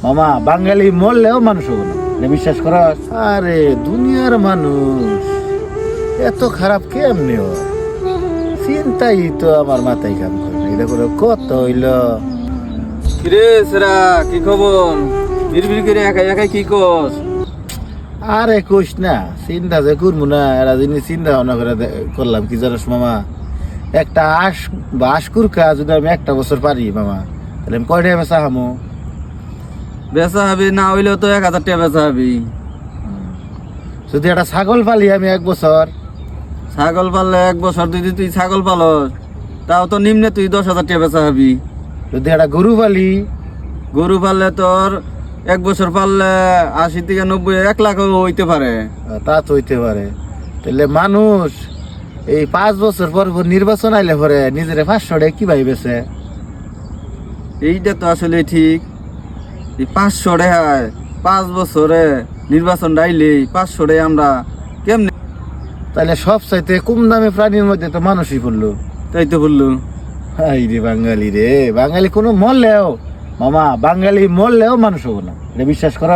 মামা বাঙালি মরলেও মানুষ হবো না, এটা বিশ্বাস কর। আরে দুনিয়ার মানুষ এত খারাপ কেমনি হয়? চিন্তাই তো আমার মাথায় কাম করে না। এটা করে কত হইল। কিরে সেরা কি খবর? বিড়বিড় করে একা একা কি কস? আরে কোশ না, চিন্তা যে করবো না, এরা জিনিস চিন্তা ভাবনা করে করলাম কি জানোস মামা, একটা বাস কুরকা যদি আমি একটা বছর পারি মামা, তাহলে আমি কয়টা বেচা খামো? বেচা হবি না হইলেও তো 1000 টাকা বেচা হবি। যদি একটা ছাগল পালি আমি এক বছর, ছাগল পাললে 1 বছর যদি তুই ছাগল পালস তাও তো নিম্নে তুই 10,000 টাকা বেচা হবি। যদি একটা গরু পালি, গরু পাললে তোর 1 বছর পাললে 80 থেকে 90 1 লাখও হইতে পারে। তা তো হইতে পারে। তাহলে মানুষ এই 5 বছর পর পর নির্বাচন আইলে পরে নিজের 500 টাকা কি ভাইবেছে? এইটা তো আসলে ঠিক। এই 500 টাকায় 5 বছরে নির্বাচন ডাইলেই 500 টাকা আমরা কেমনে? তাহলে সব চাইতে কম দামে প্রাণীর মধ্যে তো মানুষই পড়লো। তাই তো বললো। হাই রে বাঙালি রে, বাঙালি কোনো মরলেও মামা, বাঙালি মরলেও মানুষ হবো না, এটা বিশ্বাস কর।